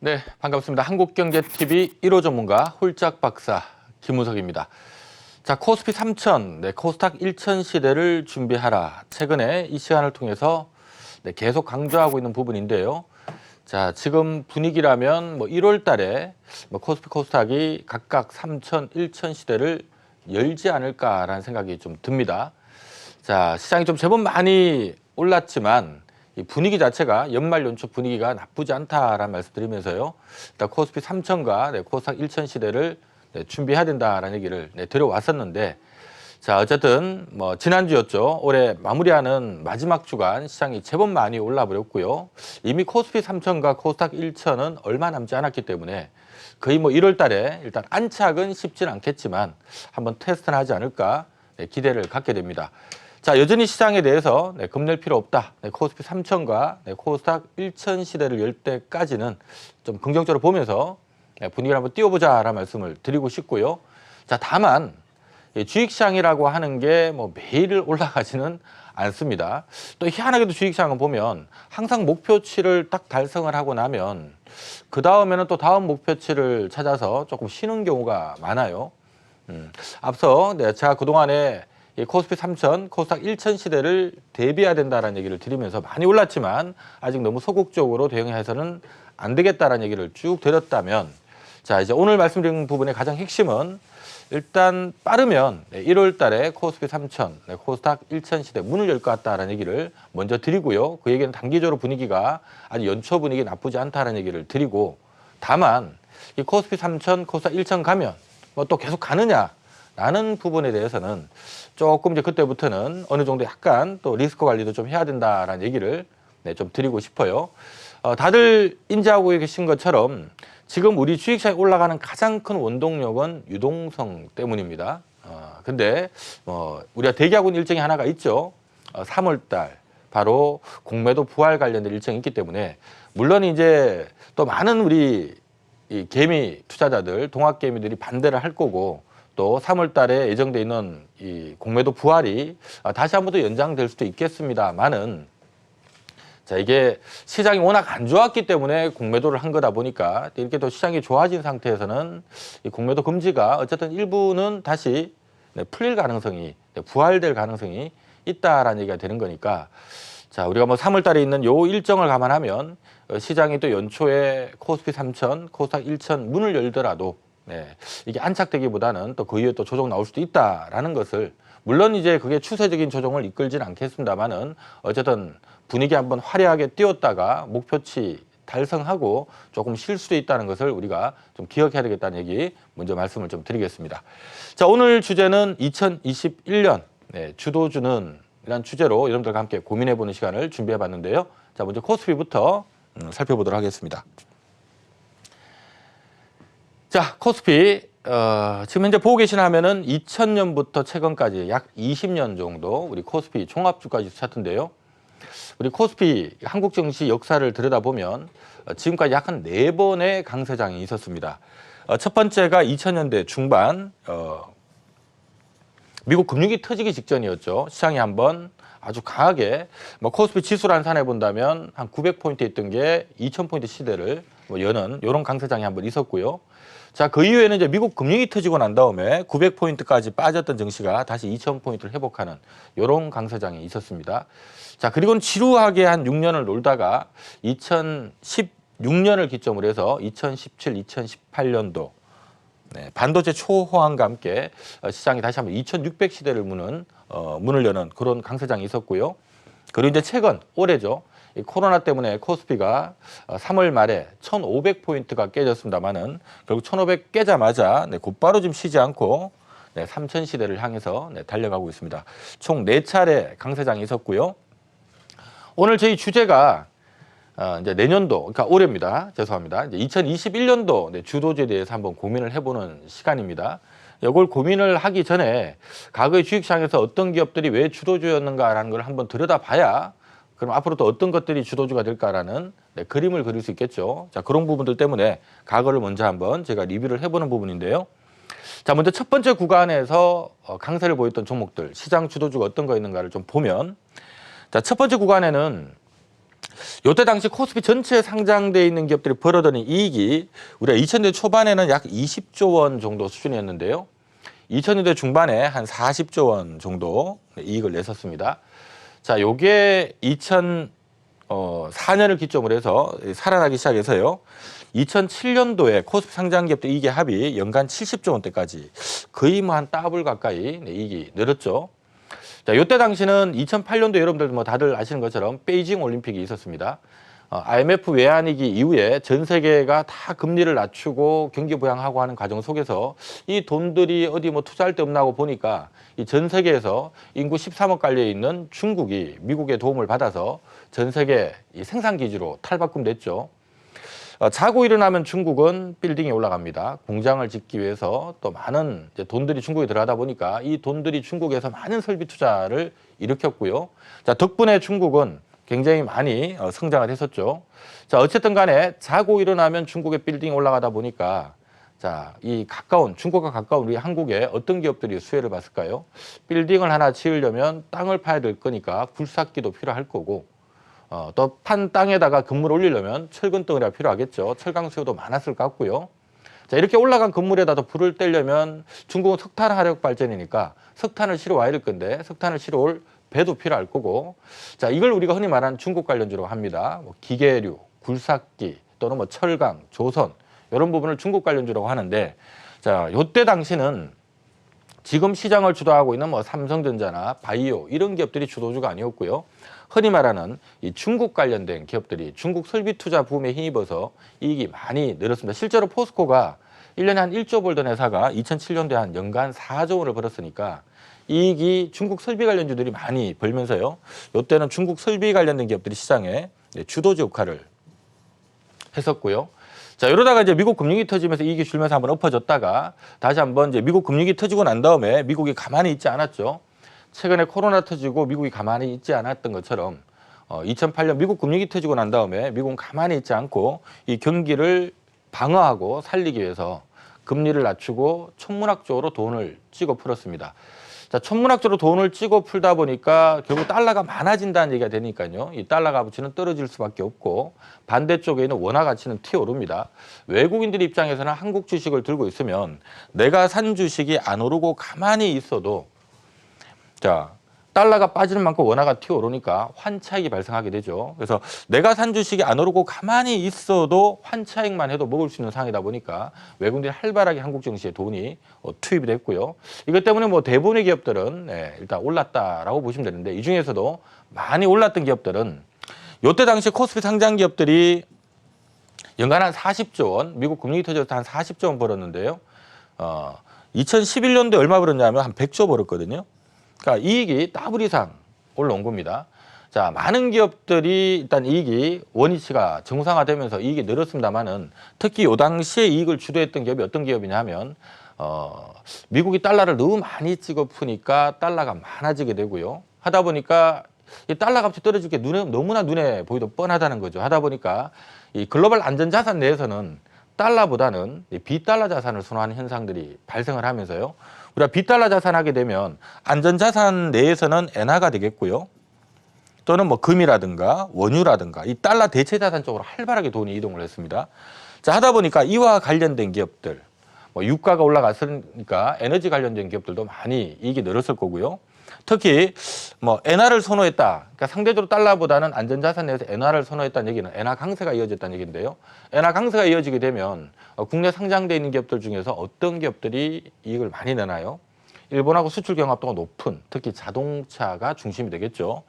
네, 반갑습니다. 한국경제TV 1호 전문가 홀짝 박사 김우석입니다. 자, 코스피 3000, 코스닥 1000 시대를 준비하라. 최근에 이 시간을 통해서 계속 강조하고 있는 부분인데요. 자, 지금 분위기라면 1월 달에 코스피, 코스닥이 각각 3000, 1000 시대를 열지 않을까라는 생각이 좀 듭니다. 자, 시장이 좀 제법 많이 올랐지만 이 분위기 자체가 연말 연초 분위기가 나쁘지 않다라는 말씀드리면서요. 일단 코스피 3000과 코스닥 1000 시대를 준비해야 된다라는 얘기를 드려왔었는데, 자, 어쨌든 지난주였죠. 올해 마무리하는 마지막 주간 시장이 제법 많이 올라버렸고요. 이미 코스피 3000과 코스닥 1000은 얼마 남지 않았기 때문에 거의 1월 달에 일단 안착은 쉽진 않겠지만 한번 테스트는 하지 않을까 기대를 갖게 됩니다. 자, 여전히 시장에 대해서 겁낼 필요 없다. 코스피 3000과 코스닥 1000 시대를 열 때까지는 좀 긍정적으로 보면서 분위기를 한번 띄워보자라는 말씀을 드리고 싶고요. 자, 다만 주식시장이라고 하는 게 매일 올라가지는 않습니다. 또 희한하게도 주식시장을 보면 항상 목표치를 딱 달성을 하고 나면 그 다음에는 또 다음 목표치를 찾아서 조금 쉬는 경우가 많아요. 앞서 제가 그동안에 이 코스피 3000, 코스닥 1000 시대를 대비해야 된다는 얘기를 드리면서 많이 올랐지만 아직 너무 소극적으로 대응해서는 안 되겠다는 얘기를 쭉 드렸다면, 자, 이제 오늘 말씀드린 부분의 가장 핵심은 일단 빠르면 1월 달에 코스피 3000, 코스닥 1000 시대 문을 열 것 같다는 얘기를 먼저 드리고요. 그 얘기는 단기적으로 분위기가 아주 연초 분위기 나쁘지 않다는 얘기를 드리고, 다만 이 코스피 3000, 코스닥 1000 가면 또 계속 가느냐? 라는 부분에 대해서는 조금 이제 그때부터는 어느 정도 약간 또 리스크 관리도 좀 해야 된다라는 얘기를 좀 드리고 싶어요. 다들 인지하고 계신 것처럼 지금 우리 주식시장이 올라가는 가장 큰 원동력은 유동성 때문입니다. 근데 우리가 대기하고 있는 일정이 하나가 있죠. 3월 달 바로 공매도 부활 관련된 일정이 있기 때문에, 물론 이제 또 많은 우리 이 개미 투자자들, 동학개미들이 반대를 할 거고, 또 3월 달에 예정돼 있는 이 공매도 부활이 다시 한 번 더 연장될 수도 있겠습니다만은, 자, 이게 시장이 워낙 안 좋았기 때문에 공매도를 한 거다 보니까 이렇게 또 시장이 좋아진 상태에서는 이 공매도 금지가 어쨌든 일부는 다시 풀릴 가능성이, 부활될 가능성이 있다라는 얘기가 되는 거니까, 자, 우리가 3월 달에 있는 요 일정을 감안하면 시장이 또 연초에 코스피 3000, 코스닥 1000 문을 열더라도 이게 안착되기보다는 또 그 이후에 또 조정 나올 수도 있다라는 것을, 물론 이제 그게 추세적인 조정을 이끌지는 않겠습니다만은 어쨌든 분위기 한번 화려하게 띄웠다가 목표치 달성하고 조금 쉴 수도 있다는 것을 우리가 좀 기억해야 되겠다는 얘기 먼저 말씀을 좀 드리겠습니다. 자, 오늘 주제는 2021년 주도주는 이란 주제로 여러분들과 함께 고민해보는 시간을 준비해봤는데요. 자, 먼저 코스피부터 살펴보도록 하겠습니다. 자, 코스피 지금 현재 보고 계신 화면은 2000년부터 최근까지 약 20년 정도 우리 코스피 종합주가지수 차트인데요. 우리 코스피 한국 증시 역사를 들여다보면 지금까지 약 한 4번의 강세장이 있었습니다. 첫 번째가 2000년대 중반 미국 금융위 터지기 직전이었죠. 시장이 한번 아주 강하게 코스피 지수를 산해 본다면 한 900포인트 있던 게 2000포인트 시대를 여는 이런 강세장이 한번 있었고요. 자, 그 이후에는 이제 미국 금융이 터지고 난 다음에 900포인트까지 빠졌던 증시가 다시 2000포인트를 회복하는 이런 강세장이 있었습니다. 자, 그리고는 지루하게 한 6년을 놀다가 2016년을 기점으로 해서 2017, 2018년도 반도체 초호황과 함께 시장이 다시 한번 2600 시대를 문을 여는 그런 강세장이 있었고요. 그리고 이제 최근 올해죠. 이 코로나 때문에 코스피가 3월 말에 1500포인트가 깨졌습니다만은 결국 1500 깨자마자 곧바로 좀 쉬지 않고 3000 시대를 향해서 달려가고 있습니다. 총 4차례 강세장이 있었고요. 오늘 저희 주제가 이제 내년도, 그러니까 올해입니다. 죄송합니다. 이제 2021년도 주도주에 대해서 한번 고민을 해보는 시간입니다. 이걸 고민을 하기 전에 과거의 주식시장에서 어떤 기업들이 왜 주도주였는가라는 걸 한번 들여다봐야 그럼 앞으로 또 어떤 것들이 주도주가 될까라는 그림을 그릴 수 있겠죠. 자, 그런 부분들 때문에 과거를 먼저 한번 제가 리뷰를 해보는 부분인데요. 자, 먼저 첫 번째 구간에서 강세를 보였던 종목들, 시장 주도주가 어떤 거 있는가를 좀 보면, 자, 첫 번째 구간에는 이때 당시 코스피 전체에 상장돼 있는 기업들이 벌어들인 이익이 우리가 2000년대 초반에는 약 20조 원 정도 수준이었는데요. 2000년대 중반에 한 40조 원 정도 이익을 냈었습니다. 자, 요게 2004년을 기점으로 해서 살아나기 시작해서요. 2007년도에 코스피 상장 기업들 이익의 합이 연간 70조 원대까지 거의 뭐 한 더블 가까이 이익이 늘었죠. 자, 요때 당시는 2008년도 여러분들 뭐 다들 아시는 것처럼 베이징 올림픽이 있었습니다. IMF 외환위기 이후에 전 세계가 다 금리를 낮추고 경기 부양하고 하는 과정 속에서 이 돈들이 어디 뭐 투자할 데 없나 하고 보니까 이 전 세계에서 인구 13억 깔려 있는 중국이 미국의 도움을 받아서 전 세계 이 생산 기지로 탈바꿈됐죠. 자고 일어나면 중국은 빌딩에 올라갑니다. 공장을 짓기 위해서 또 많은 이제 돈들이 중국에 들어가다 보니까 이 돈들이 중국에서 많은 설비 투자를 일으켰고요. 자, 덕분에 중국은 굉장히 많이 성장을 했었죠. 자, 어쨌든 간에 자고 일어나면 중국의 빌딩에 올라가다 보니까 자, 이 가까운 중국과 가까운 우리 한국에 어떤 기업들이 수혜를 봤을까요? 빌딩을 하나 지으려면 땅을 파야 될 거니까 굴삭기도 필요할 거고 또 판 땅에다가 건물을 올리려면 철근 덩어리가 필요하겠죠. 철강 수요도 많았을 것 같고요. 자, 이렇게 올라간 건물에다 더 불을 떼려면 중국은 석탄 화력 발전이니까 석탄을 실어 와야 될 건데 석탄을 실어 올 배도 필요할 거고. 자, 이걸 우리가 흔히 말하는 중국 관련주라고 합니다. 뭐 기계류, 굴삭기 또는 뭐 철강, 조선 이런 부분을 중국 관련주라고 하는데 자, 요때 당시는 지금 시장을 주도하고 있는 뭐 삼성전자나 바이오 이런 기업들이 주도주가 아니었고요. 흔히 말하는 이 중국 관련된 기업들이 중국 설비 투자 붐에 힘입어서 이익이 많이 늘었습니다. 실제로 포스코가 1년에 한 1조 벌던 회사가 2007년도에 한 연간 4조 원을 벌었으니까 이익이 중국 설비 관련주들이 많이 벌면서요. 이때는 중국 설비 관련된 기업들이 시장에 주도주 역할을 했었고요. 자, 이러다가 이제 미국 금융위 터지면서 이익이 줄면서 한번 엎어졌다가 다시 한번 이제 미국 금융위 터지고 난 다음에 미국이 가만히 있지 않았죠. 최근에 코로나 터지고 미국이 가만히 있지 않았던 것처럼 2008년 미국 금융위 터지고 난 다음에 미국은 가만히 있지 않고 이 경기를 방어하고 살리기 위해서 금리를 낮추고 천문학적으로 돈을 찍어 풀었습니다. 자, 천문학적으로 돈을 찍어 풀다 보니까 결국 달러가 많아진다는 얘기가 되니까요. 이 달러 가치는 떨어질 수밖에 없고 반대쪽에 있는 원화 가치는 튀어오릅니다. 외국인들 입장에서는 한국 주식을 들고 있으면 내가 산 주식이 안 오르고 가만히 있어도 자, 달러가 빠지는 만큼 원화가 튀어오르니까 환차익이 발생하게 되죠. 그래서 내가 산 주식이 안 오르고 가만히 있어도 환차익만 해도 먹을 수 있는 상황이다 보니까 외국인들이 활발하게 한국 증시에 돈이 투입이 됐고요. 이것 때문에 뭐 대부분의 기업들은 일단 올랐다라고 보시면 되는데 이 중에서도 많이 올랐던 기업들은 이때 당시 코스피 상장 기업들이 연간 한 40조 원, 미국 금융위 터져서 한 40조 원 벌었는데요. 2011년도에 얼마 벌었냐면 한 100조 벌었거든요. 그러니까 이익이 더블 이상 올라온 겁니다. 자, 많은 기업들이 일단 이익이 원위치가 정상화되면서 이익이 늘었습니다만은 특히 이 당시에 이익을 주도했던 기업이 어떤 기업이냐면 미국이 달러를 너무 많이 찍어 푸니까 달러가 많아지게 되고요. 하다 보니까 이 달러 값이 떨어질 게 너무나 눈에 보이도 뻔하다는 거죠. 하다 보니까 이 글로벌 안전자산 내에서는 달러보다는 비달러 자산을 선호하는 현상들이 발생을 하면서요. 우리가 비달러 자산 하게 되면 안전자산 내에서는 엔화가 되겠고요. 또는 뭐 금이라든가 원유라든가 이 달러 대체 자산 쪽으로 활발하게 돈이 이동을 했습니다. 자, 하다 보니까 이와 관련된 기업들, 뭐 유가가 올라갔으니까 에너지 관련된 기업들도 많이 이익이 늘었을 거고요. 특히 뭐 엔화를 선호했다. 그러니까 상대적으로 달러보다는 안전자산 내에서 엔화를 선호했다는 얘기는 엔화 강세가 이어졌다는 얘기인데요. 엔화 강세가 이어지게 되면 국내 상장돼 있는 기업들 중에서 어떤 기업들이 이익을 많이 내나요? 일본하고 수출 경합도가 높은 특히 자동차가 중심이 되겠죠.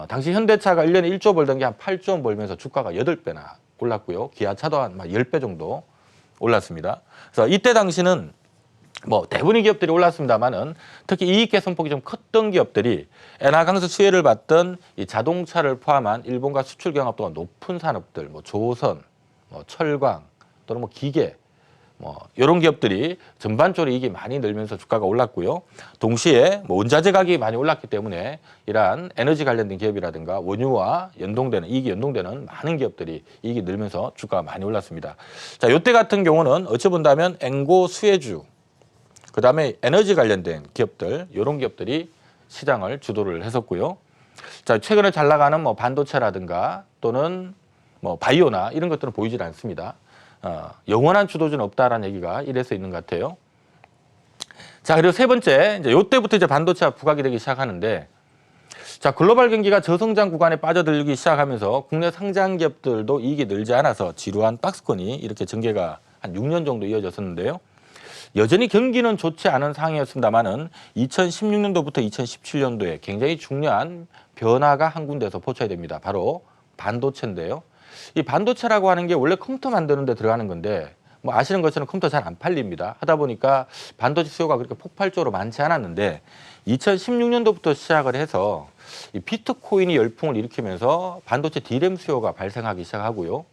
당시 현대차가 1년에 1조 벌던 게 한 8조 원 벌면서 주가가 8배나 올랐고요. 기아차도 한 10배 정도 올랐습니다. 그래서 이때 당시는 뭐 대부분의 기업들이 올랐습니다만은 특히 이익 개선폭이 좀 컸던 기업들이 엔화 강세 수혜를 받던 이 자동차를 포함한 일본과 수출 경합도가 높은 산업들, 뭐 조선, 뭐 철강 또는 뭐 기계, 뭐 이런 기업들이 전반적으로 이익이 많이 늘면서 주가가 올랐고요. 동시에 뭐 원자재 가격이 많이 올랐기 때문에 이러한 에너지 관련된 기업이라든가 원유와 연동되는 이익이 연동되는 많은 기업들이 이익이 늘면서 주가가 많이 올랐습니다. 자, 이때 같은 경우는 어찌 본다면 엔고 수혜주 그다음에 에너지 관련된 기업들 이런 기업들이 시장을 주도를 했었고요. 자, 최근에 잘 나가는 뭐 반도체라든가 또는 뭐 바이오나 이런 것들은 보이질 않습니다. 영원한 주도주는 없다라는 얘기가 이래서 있는 것 같아요. 자, 그리고 세 번째, 이제 요때부터 이제 반도체가 부각이 되기 시작하는데, 자, 글로벌 경기가 저성장 구간에 빠져들기 시작하면서 국내 상장 기업들도 이익이 늘지 않아서 지루한 박스권이 이렇게 전개가 한 6년 정도 이어졌었는데요. 여전히 경기는 좋지 않은 상황이었습니다만은 2016년도부터 2017년도에 굉장히 중요한 변화가 한 군데에서 포착이 됩니다. 바로 반도체인데요. 이 반도체라고 하는 게 원래 컴퓨터 만드는 데 들어가는 건데 뭐 아시는 것처럼 컴퓨터 잘 안 팔립니다. 하다 보니까 반도체 수요가 그렇게 폭발적으로 많지 않았는데 2016년도부터 시작을 해서 이 비트코인이 열풍을 일으키면서 반도체 D램 수요가 발생하기 시작하고요.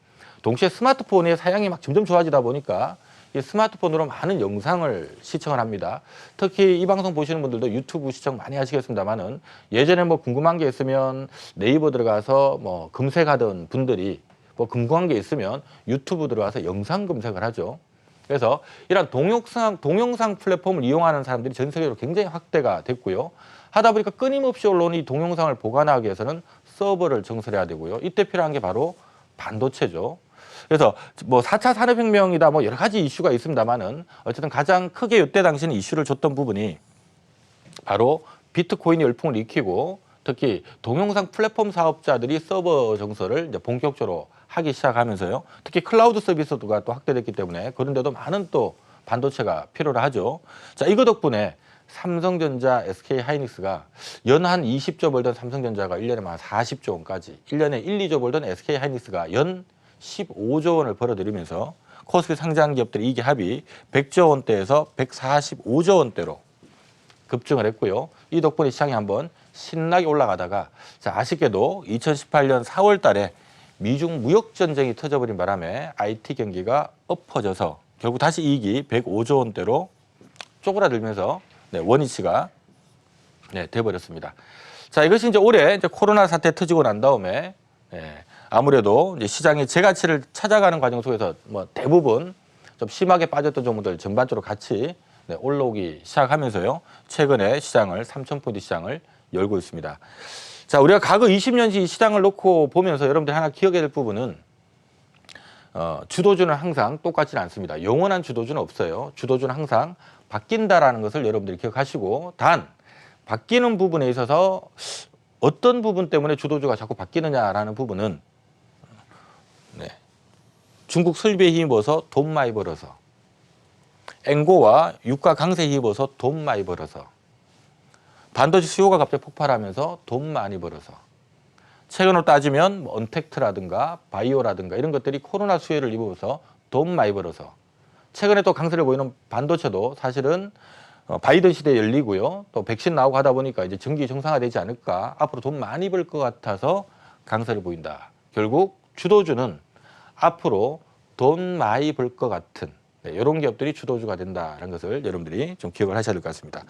동시에 스마트폰의 사양이 막 점점 좋아지다 보니까 이 스마트폰으로 많은 영상을 시청을 합니다. 특히 이 방송 보시는 분들도 유튜브 시청 많이 하시겠습니다만은 예전에 뭐 궁금한 게 있으면 네이버 들어가서 뭐 검색하던 분들이 뭐 궁금한 게 있으면 유튜브 들어가서 영상 검색을 하죠. 그래서 이런 동영상 플랫폼을 이용하는 사람들이 전 세계적으로 굉장히 확대가 됐고요. 하다 보니까 끊임없이 올라오는 이 동영상을 보관하기 위해서는 서버를 정설해야 되고요. 이때 필요한 게 바로 반도체죠. 그래서 뭐 4차 산업혁명이다 뭐 여러 가지 이슈가 있습니다만은 어쨌든 가장 크게 이때 당시는 이슈를 줬던 부분이 바로 비트코인이 열풍을 일으키고 특히 동영상 플랫폼 사업자들이 서버 정설을 이제 본격적으로 하기 시작하면서요. 특히 클라우드 서비스가 또 확대됐기 때문에 그런데도 많은 또 반도체가 필요로 하죠. 자, 이거 덕분에 삼성전자, SK하이닉스가 연 한 20조 벌던 삼성전자가 1년에 한 40조 원까지, 1년에 1, 2조 벌던 SK하이닉스가 연 15조 원을 벌어들이면서 코스피 상장 기업들의 이익 합이 100조 원대에서 145조 원대로 급증을 했고요. 이 덕분에 시장이 한번 신나게 올라가다가 자, 아쉽게도 2018년 4월 달에 미중 무역 전쟁이 터져버린 바람에 IT 경기가 엎어져서 결국 다시 이익이 105조 원대로 쪼그라들면서 원위치가 돼버렸습니다. 자, 이것이 이제 올해 이제 코로나 사태 터지고 난 다음에 아무래도 이제 시장의 재가치를 찾아가는 과정 속에서 뭐 대부분 좀 심하게 빠졌던 종목들 전반적으로 같이 올라오기 시작하면서요. 최근에 시장을 3,000포인트 시장을 열고 있습니다. 자, 우리가 과거 20년치 시장을 놓고 보면서 여러분들 하나 기억해야 될 부분은 주도주는 항상 똑같지는 않습니다. 영원한 주도주는 없어요. 주도주는 항상 바뀐다라는 것을 여러분들이 기억하시고 단 바뀌는 부분에 있어서 어떤 부분 때문에 주도주가 자꾸 바뀌느냐라는 부분은 중국 설비에 힘입어서 돈 많이 벌어서 앵고와 유가 강세에 힘입어서 돈 많이 벌어서 반도체 수요가 갑자기 폭발하면서 돈 많이 벌어서 최근으로 따지면 뭐 언택트라든가 바이오라든가 이런 것들이 코로나 수혜를 입어서 돈 많이 벌어서 최근에 또 강세를 보이는 반도체도 사실은 바이든 시대에 열리고요. 또 백신 나오고 하다 보니까 이제 경기 정상화되지 않을까. 앞으로 돈 많이 벌 것 같아서 강세를 보인다. 결국 주도주는 앞으로 돈 많이 벌 것 같은 이런 기업들이 주도주가 된다는 것을 여러분들이 좀 기억을 하셔야 될 것 같습니다.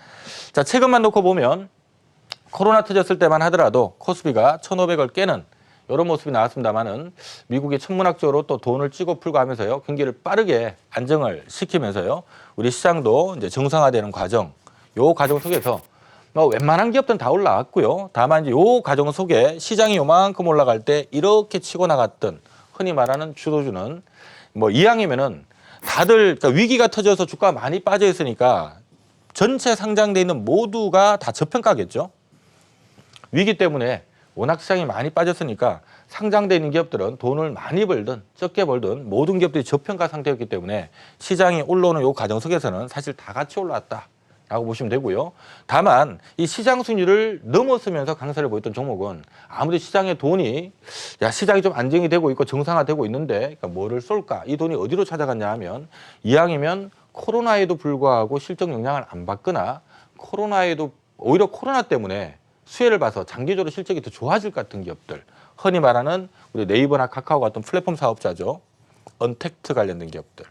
자, 최근만 놓고 보면 코로나 터졌을 때만 하더라도 코스피가 1,500을 깨는 이런 모습이 나왔습니다만은 미국이 천문학적으로 또 돈을 찌고 풀고 하면서요. 경기를 빠르게 안정을 시키면서요. 우리 시장도 이제 정상화되는 과정, 요 과정 속에서 뭐 웬만한 기업들은 다 올라왔고요. 다만 이제 요 과정 속에 시장이 요만큼 올라갈 때 이렇게 치고 나갔던 흔히 말하는 주도주는 뭐 이왕이면은 다들 그러니까 위기가 터져서 주가가 많이 빠져 있으니까 전체 상장돼 있는 모두가 다 저평가겠죠. 위기 때문에 워낙 시장이 많이 빠졌으니까 상장돼 있는 기업들은 돈을 많이 벌든 적게 벌든 모든 기업들이 저평가 상태였기 때문에 시장이 올라오는 이 과정 속에서는 사실 다 같이 올라왔다라고 보시면 되고요. 다만 이 시장 순위를 넘어서면서 강세를 보였던 종목은 아무리 시장에 돈이 시장이 좀 안정이 되고 있고 정상화되고 있는데 그러니까 뭐를 쏠까? 이 돈이 어디로 찾아갔냐 하면 이왕이면 코로나에도 불구하고 실적 영향을 안 받거나 코로나에도 오히려 코로나 때문에 수혜를 봐서 장기적으로 실적이 더 좋아질 것 같은 기업들. 흔히 말하는 우리 네이버나 카카오 같은 플랫폼 사업자죠. 언택트 관련된 기업들.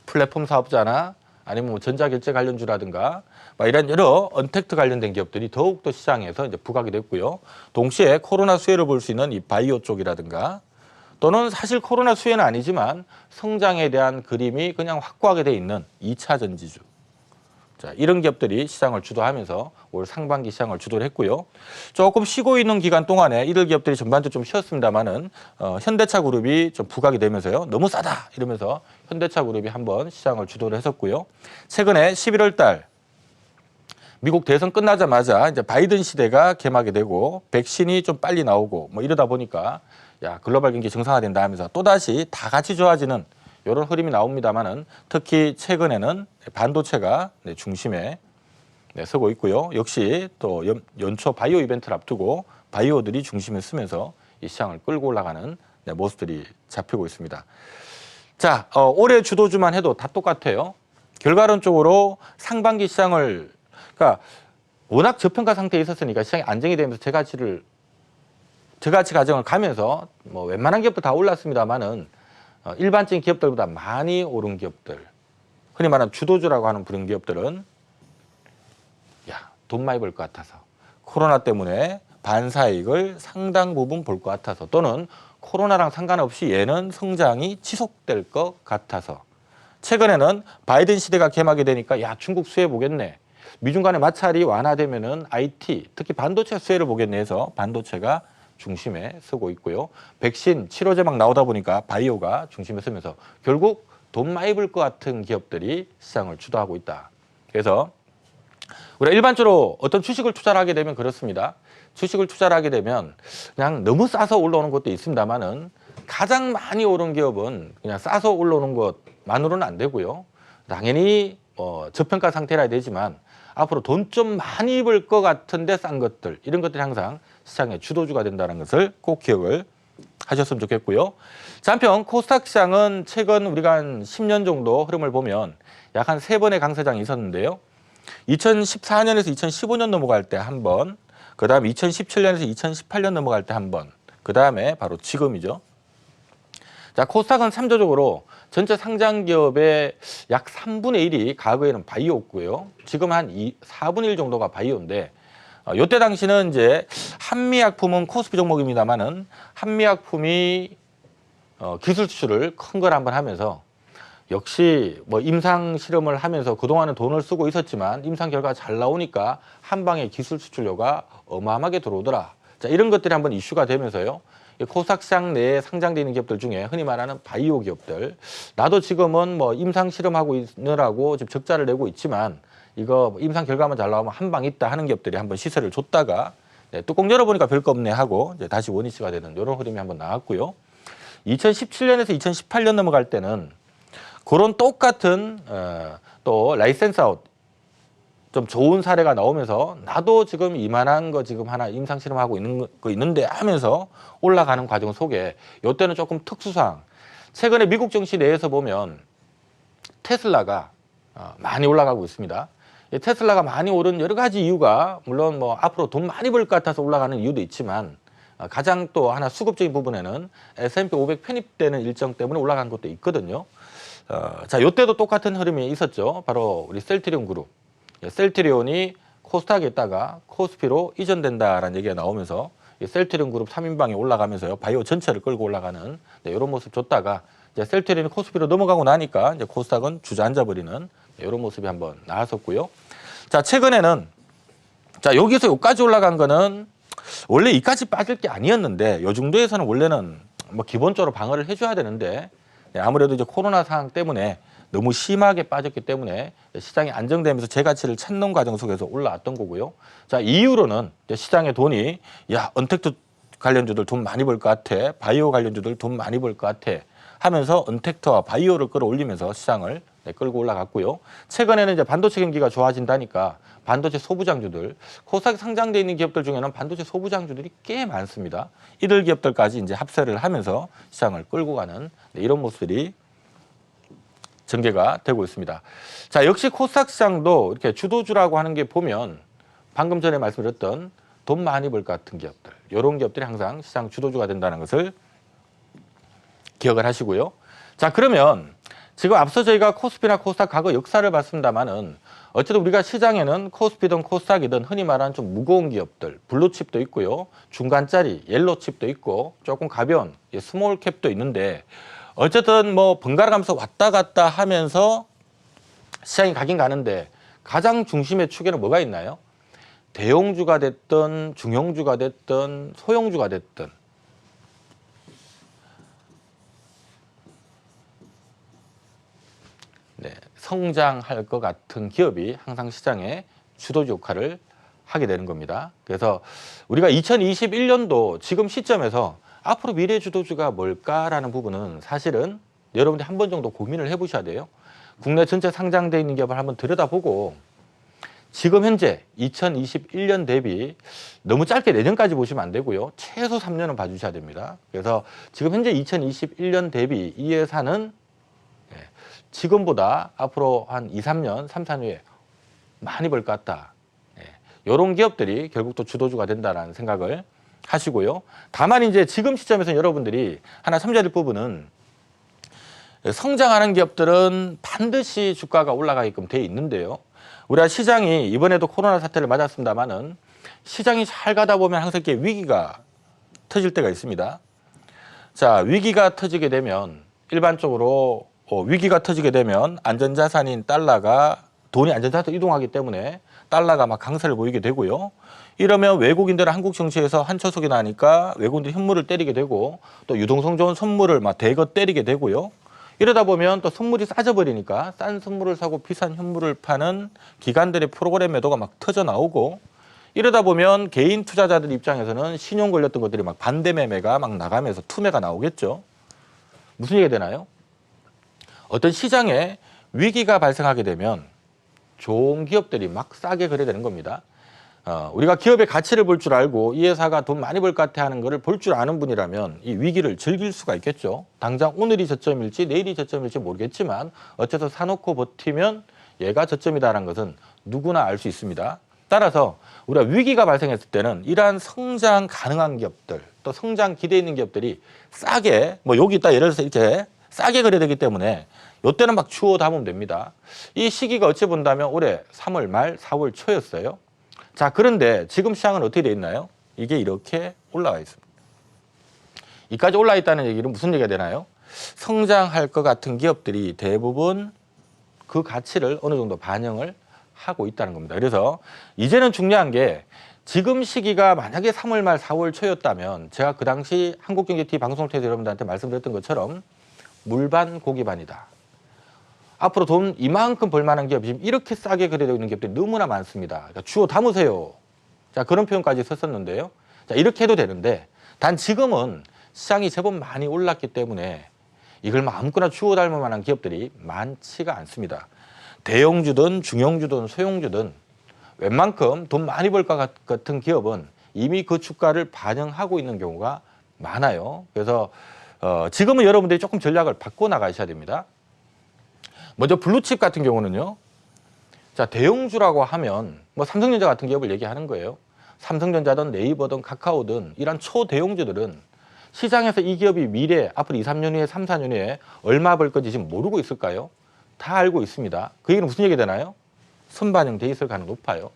플랫폼 사업자나 아니면 뭐 전자결제 관련주라든가 이런 여러 언택트 관련된 기업들이 더욱더 시장에서 이제 부각이 됐고요. 동시에 코로나 수혜를 볼 수 있는 이 바이오 쪽이라든가 또는 사실 코로나 수혜는 아니지만 성장에 대한 그림이 그냥 확고하게 돼 있는 2차 전지주. 자, 이런 기업들이 시장을 주도하면서 올 상반기 시장을 주도를 했고요. 조금 쉬고 있는 기간 동안에 이들 기업들이 전반적으로 좀 쉬었습니다만은 현대차 그룹이 좀 부각이 되면서요. 너무 싸다 이러면서 현대차 그룹이 한번 시장을 주도를 했었고요. 최근에 11월 달 미국 대선 끝나자마자 이제 바이든 시대가 개막이 되고 백신이 좀 빨리 나오고 뭐 이러다 보니까 야, 글로벌 경기 정상화된다 하면서 또다시 다 같이 좋아지는 이런 흐름이 나옵니다만은 특히 최근에는 반도체가 중심에 서고 있고요. 역시 또 연초 바이오 이벤트를 앞두고 바이오들이 중심에 서면서 이 시장을 끌고 올라가는 모습들이 잡히고 있습니다. 자, 올해 주도주만 해도 다 똑같아요. 결과론적으로 상반기 시장을 그러니까 워낙 저평가 상태에 있었으니까 시장이 안정이 되면서 저가치 과정을 가면서 뭐 웬만한 기업도 다 올랐습니다만은 일반적인 기업들보다 많이 오른 기업들, 흔히 말하는 주도주라고 하는 부른 기업들은 야, 돈 많이 벌 것 같아서 코로나 때문에 반사이익을 상당 부분 볼 것 같아서 또는 코로나랑 상관없이 얘는 성장이 지속될 것 같아서 최근에는 바이든 시대가 개막이 되니까 야, 중국 수혜 보겠네. 미중 간의 마찰이 완화되면은 IT, 특히 반도체 수혜를 보겠네 해서 반도체가 중심에 서고 있고요. 백신 치료제 막 나오다 보니까 바이오가 중심에 서면서 결국 돈 많이 벌 것 같은 기업들이 시장을 주도하고 있다. 그래서 우리가 일반적으로 어떤 주식을 투자를 하게 되면 그렇습니다. 주식을 투자를 하게 되면 그냥 너무 싸서 올라오는 것도 있습니다만은 가장 많이 오른 기업은 그냥 싸서 올라오는 것만으로는 안 되고요. 당연히 저평가 상태라 되지만 앞으로 돈 좀 많이 벌 것 같은데 싼 것들 이런 것들이 항상 시장의 주도주가 된다는 것을 꼭 기억을 하셨으면 좋겠고요. 자, 한편 코스닥 시장은 최근 우리가 한 10년 정도 흐름을 보면 약 한 3번의 강세장이 있었는데요. 2014년에서 2015년 넘어갈 때 한 번, 그 다음에 2017년에서 2018년 넘어갈 때 한 번, 그 다음에 바로 지금이죠. 자, 코스닥은 참조적으로 전체 상장 기업의 약 3분의 1이 과거에는 바이오였고요. 지금 한 4분의 1 정도가 바이오인데 이때 당시는 이제 한미약품은 코스피 종목입니다만은 한미약품이 기술 수출을 큰 걸 한번 하면서 역시 뭐 임상 실험을 하면서 그동안은 돈을 쓰고 있었지만 임상 결과가 잘 나오니까 한 방에 기술 수출료가 어마어마하게 들어오더라. 자, 이런 것들이 한번 이슈가 되면서요. 코스닥 시장 내에 상장되어 있는 기업들 중에 흔히 말하는 바이오 기업들, 나도 지금은 뭐 임상 실험하고 있느라고 지금 적자를 내고 있지만 이거 임상 결과만 잘 나오면 한 방 있다 하는 기업들이 한번 시세를 줬다가 뚜껑 열어보니까 별거 없네 하고 이제 다시 원위치가 되는 이런 흐름이 한번 나왔고요. 2017년에서 2018년 넘어갈 때는 그런 똑같은 또 라이센스 아웃 좀 좋은 사례가 나오면서 나도 지금 이만한 거 지금 하나 임상 실험하고 있는 거 있는데 하면서 올라가는 과정 속에 이때는 조금 특수사항. 최근에 미국 증시 내에서 보면 테슬라가 많이 올라가고 있습니다. 테슬라가 많이 오른 여러 가지 이유가 물론 뭐 앞으로 돈 많이 벌 것 같아서 올라가는 이유도 있지만 가장 또 하나 수급적인 부분에는 S&P 500 편입되는 일정 때문에 올라간 것도 있거든요. 자, 이때도 똑같은 흐름이 있었죠. 바로 우리 셀트리온 그룹. 셀트리온이 코스닥에 있다가 코스피로 이전된다라는 얘기가 나오면서 셀트리온 그룹 3인방이 올라가면서요. 바이오 전체를 끌고 올라가는 이런 모습 줬다가 이제 셀트리온이 코스피로 넘어가고 나니까 이제 코스닥은 주저앉아버리는 이런 모습이 한번 나왔었고요. 자, 최근에는 자, 여기서 여기까지 올라간 거는 원래 이까지 빠질 게 아니었는데 요 정도에서는 원래는 뭐 기본적으로 방어를 해줘야 되는데 아무래도 이제 코로나 상황 때문에 너무 심하게 빠졌기 때문에 시장이 안정되면서 재가치를 찾는 과정 속에서 올라왔던 거고요. 자, 이후로는 시장의 돈이 야, 언택트 관련주들 돈 많이 벌 것 같아. 바이오 관련주들 돈 많이 벌 것 같아. 하면서 언택트와 바이오를 끌어올리면서 시장을 끌고 올라갔고요. 최근에는 이제 반도체 경기가 좋아진다니까 반도체 소부장주들, 코스닥에 상장돼 있는 기업들 중에는 반도체 소부장주들이 꽤 많습니다. 이들 기업들까지 이제 합세를 하면서 시장을 끌고 가는 이런 모습들이 전개가 되고 있습니다. 자, 역시 코스닥 시장도 이렇게 주도주라고 하는 게 보면 방금 전에 말씀드렸던 돈 많이 벌 것 같은 기업들, 이런 기업들이 항상 시장 주도주가 된다는 것을 기억을 하시고요. 자, 그러면 지금 앞서 저희가 코스피나 코스닥 과거 역사를 봤습니다만은 어쨌든 우리가 시장에는 코스피든 코스닥이든 흔히 말하는 좀 무거운 기업들, 블루칩도 있고요. 중간짜리, 옐로칩도 있고 조금 가벼운 스몰캡도 있는데 어쨌든 뭐 번갈아 가면서 왔다 갔다 하면서 시장이 가긴 가는데 가장 중심의 축에는 뭐가 있나요? 대형주가 됐든 중형주가 됐든 소형주가 됐든 네, 성장할 것 같은 기업이 항상 시장의 주도주 역할을 하게 되는 겁니다. 그래서 우리가 2021년도 지금 시점에서 앞으로 미래 주도주가 뭘까라는 부분은 사실은 여러분들이 한 번 정도 고민을 해보셔야 돼요. 국내 전체 상장되어 있는 기업을 한번 들여다보고 지금 현재 2021년 대비 너무 짧게 내년까지 보시면 안 되고요. 최소 3년은 봐주셔야 됩니다. 그래서 지금 현재 2021년 대비 이 회사는 지금보다 앞으로 한 2, 3년, 3, 4년 후에 많이 벌 것 같다. 이런 기업들이 결국 또 주도주가 된다는 생각을 하시고요. 다만 이제 지금 시점에서 여러분들이 하나 참조해야 될 부분은 성장하는 기업들은 반드시 주가가 올라가게끔 돼 있는데요. 우리가 시장이 이번에도 코로나 사태를 맞았습니다만은 시장이 잘 가다 보면 항상 이렇게 위기가 터질 때가 있습니다. 자, 위기가 터지게 되면 일반적으로 위기가 터지게 되면 안전자산인 달러가 돈이 안전자산으로 이동하기 때문에 달러가 막 강세를 보이게 되고요. 이러면 외국인들은 한국 정치에서 한 초석이 나니까 외국인들이 현물을 때리게 되고 또 유동성 좋은 선물을 막 대거 때리게 되고요. 이러다 보면 또 선물이 싸져버리니까 싼 선물을 사고 비싼 현물을 파는 기관들의 프로그램 매도가 막 터져 나오고 이러다 보면 개인 투자자들 입장에서는 신용 걸렸던 것들이 막 반대 매매가 막 나가면서 투매가 나오겠죠. 무슨 얘기가 되나요? 어떤 시장에 위기가 발생하게 되면 좋은 기업들이 막 싸게 거래되는 겁니다. 우리가 기업의 가치를 볼 줄 알고 이 회사가 돈 많이 벌 것 같아 하는 거를 볼 줄 아는 분이라면 이 위기를 즐길 수가 있겠죠. 당장 오늘이 저점일지 내일이 저점일지 모르겠지만 어째서 사놓고 버티면 얘가 저점이다라는 것은 누구나 알 수 있습니다. 따라서 우리가 위기가 발생했을 때는 이러한 성장 가능한 기업들 또 성장 기대 있는 기업들이 싸게 여기 있다 예를 들어서 이렇게 싸게 거래되기 때문에 이때는 막 주워 담으면 됩니다. 이 시기가 어찌 본다면 올해 3월 말 4월 초였어요. 자, 그런데 지금 시장은 어떻게 돼 있나요? 이게 이렇게 올라와 있습니다. 이까지 올라와 있다는 얘기는 무슨 얘기가 되나요? 성장할 것 같은 기업들이 대부분 그 가치를 어느 정도 반영을 하고 있다는 겁니다. 그래서 이제는 중요한 게 지금 시기가 만약에 3월 말 4월 초였다면 제가 그 당시 한국경제TV 방송을 통해서 여러분들한테 말씀드렸던 것처럼 물반 고기반이다. 앞으로 돈 이만큼 벌만한 기업이 지금 이렇게 싸게 거래되고 있는 기업들이 너무나 많습니다. 그러니까 주워 담으세요. 자, 그런 표현까지 썼었는데요. 자, 이렇게 해도 되는데 단 지금은 시장이 제법 많이 올랐기 때문에 이걸 아무거나 주워 담을 만한 기업들이 많지가 않습니다. 대형주든 중형주든 소형주든 웬만큼 돈 많이 벌 것 같은 기업은 이미 그 주가를 반영하고 있는 경우가 많아요. 그래서 지금은 여러분들이 조금 전략을 바꿔 나가셔야 됩니다. 먼저 블루칩 같은 경우는요. 자, 대형주라고 하면 삼성전자 같은 기업을 얘기하는 거예요. 삼성전자든 네이버든 카카오든 이런 초대형주들은 시장에서 이 기업이 미래 앞으로 2, 3년 후에 3, 4년 후에 얼마 벌 건지 지금 모르고 있을까요? 다 알고 있습니다. 그 얘기는 무슨 얘기 되나요? 선반영돼 있을 가능성이 높아요.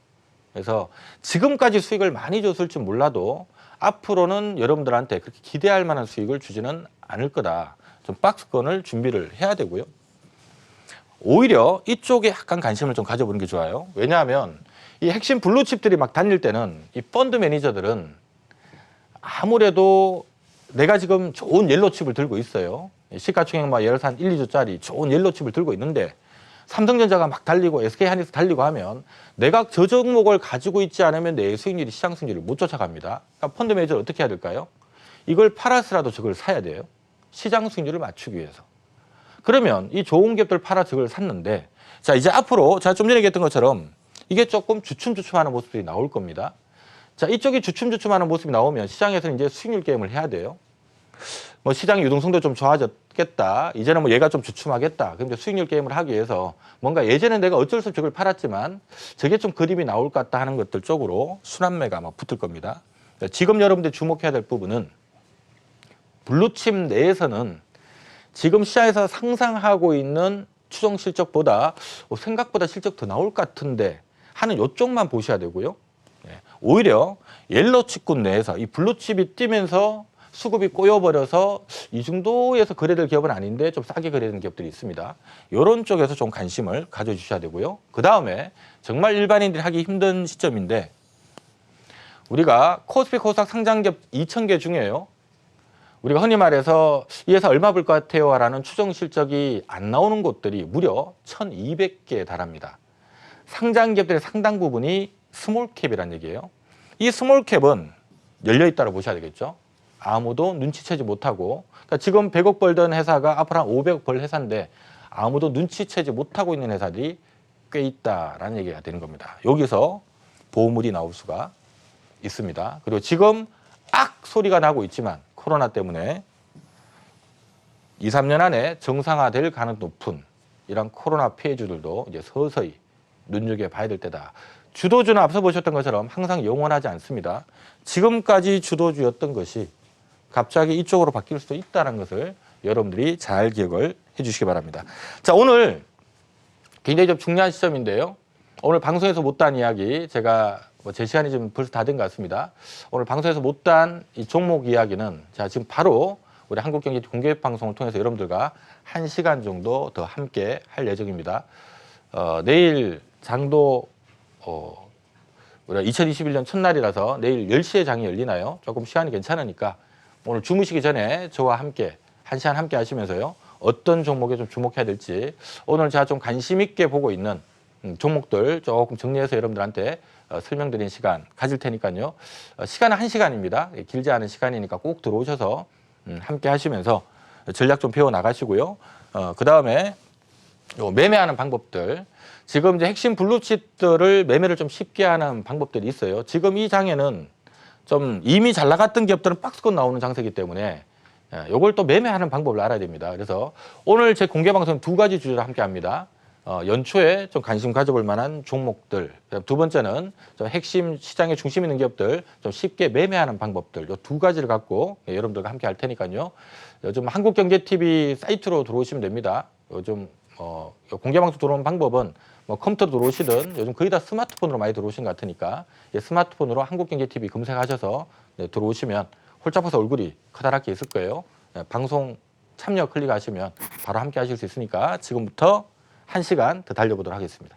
그래서 지금까지 수익을 많이 줬을지 몰라도 앞으로는 여러분들한테 그렇게 기대할 만한 수익을 주지는 않을 거다. 좀 박스권을 준비를 해야 되고요. 오히려 이쪽에 약간 관심을 좀 가져보는 게 좋아요. 왜냐하면 이 핵심 블루칩들이 막 다닐 때는 이 펀드 매니저들은 아무래도 내가 지금 좋은 옐로칩을 들고 있어요. 시가총액 예를 들어서 한 1, 2조짜리 좋은 옐로칩을 들고 있는데 삼성전자가 막 달리고 SK하이닉스 달리고 하면 내가 저 종목을 가지고 있지 않으면 내 수익률이 시장 수익률을 못 쫓아갑니다. 그러니까 펀드 매니저는 어떻게 해야 될까요? 이걸 팔아서라도 저걸 사야 돼요. 시장 수익률을 맞추기 위해서. 그러면 이 좋은 기업들 팔아 저걸 샀는데 자, 이제 앞으로 제가 좀 전에 얘기했던 것처럼 이게 조금 주춤주춤하는 모습들이 나올 겁니다. 자, 이쪽이 주춤주춤하는 모습이 나오면 시장에서는 이제 수익률 게임을 해야 돼요. 시장의 유동성도 좀 좋아졌겠다. 이제는 얘가 좀 주춤하겠다. 그럼 이제 수익률 게임을 하기 위해서 뭔가 예전에 내가 어쩔 수 없이 저걸 팔았지만 저게 좀 그림이 나올 것 같다 하는 것들 쪽으로 순환매가 막 붙을 겁니다. 지금 여러분들이 주목해야 될 부분은 블루칩 내에서는 지금 시장에서 상상하고 있는 추정 실적보다 생각보다 실적 더 나올 것 같은데 하는 이쪽만 보셔야 되고요. 오히려 옐로칩군 내에서 이 블루칩이 뛰면서 수급이 꼬여버려서 이 정도에서 거래될 기업은 아닌데 좀 싸게 거래되는 기업들이 있습니다. 이런 쪽에서 좀 관심을 가져주셔야 되고요. 그 다음에 정말 일반인들이 하기 힘든 시점인데 우리가 코스피 코스닥 상장기업 2,000개 중에요. 우리가 흔히 말해서 이 회사 얼마 벌 것 같아요? 라는 추정 실적이 안 나오는 곳들이 무려 1,200개에 달합니다. 상장기업들의 상당 부분이 스몰캡이라는 얘기예요. 이 스몰캡은 열려있다고 보셔야 되겠죠. 아무도 눈치채지 못하고 그러니까 지금 100억 벌던 회사가 앞으로 한 500억 벌 회사인데 아무도 눈치채지 못하고 있는 회사들이 꽤 있다라는 얘기가 되는 겁니다. 여기서 보물이 나올 수가 있습니다. 그리고 지금 악 소리가 나고 있지만 코로나 때문에 2, 3년 안에 정상화될 가능 높은 이런 코로나 피해주들도 이제 서서히 눈여겨봐야 될 때다. 주도주는 앞서 보셨던 것처럼 항상 영원하지 않습니다. 지금까지 주도주였던 것이 갑자기 이쪽으로 바뀔 수도 있다는 것을 여러분들이 잘 기억을 해주시기 바랍니다. 자, 오늘 굉장히 좀 중요한 시점인데요. 오늘 방송에서 못다한 이야기 제가 제 시간이 좀 벌써 다 된 것 같습니다. 오늘 방송에서 못다한 이 종목 이야기는 자 지금 바로 우리 한국경제 공개 방송을 통해서 여러분들과 1시간 정도 더 함께 할 예정입니다. 내일 장도 우리가 2021년 첫날이라서 내일 10시에 장이 열리나요? 조금 시간이 괜찮으니까 오늘 주무시기 전에 저와 함께 1시간 함께 하시면서요. 어떤 종목에 좀 주목해야 될지 오늘 제가 좀 관심 있게 보고 있는 종목들 조금 정리해서 여러분들한테 설명드리는 시간 가질 테니까요. 시간은 1시간입니다. 길지 않은 시간이니까 꼭 들어오셔서 함께 하시면서 전략 좀 배워 나가시고요. 그 다음에 매매하는 방법들. 지금 이제 핵심 블루칩들을 매매를 좀 쉽게 하는 방법들이 있어요. 지금 이 장에는 좀 이미 잘 나갔던 기업들은 박스권 나오는 장세이기 때문에 이걸 또 매매하는 방법을 알아야 됩니다. 그래서 오늘 제 공개 방송 2가지 주제로 함께 합니다. 연초에 좀 관심 가져볼 만한 종목들. 두 번째는 좀 핵심 시장의 중심 있는 기업들 좀 쉽게 매매하는 방법들. 이 2가지를 갖고 여러분들과 함께 할 테니까요. 요즘 한국경제TV 사이트로 들어오시면 됩니다. 요즘 공개 방송 들어오는 방법은 뭐 컴퓨터로 들어오시든 요즘 거의 다 스마트폰으로 많이 들어오신 것 같으니까 스마트폰으로 한국경제TV 검색하셔서 들어오시면 홀짝 벗어 얼굴이 커다랗게 있을 거예요. 방송 참여 클릭하시면 바로 함께 하실 수 있으니까 지금부터 1시간 더 달려보도록 하겠습니다.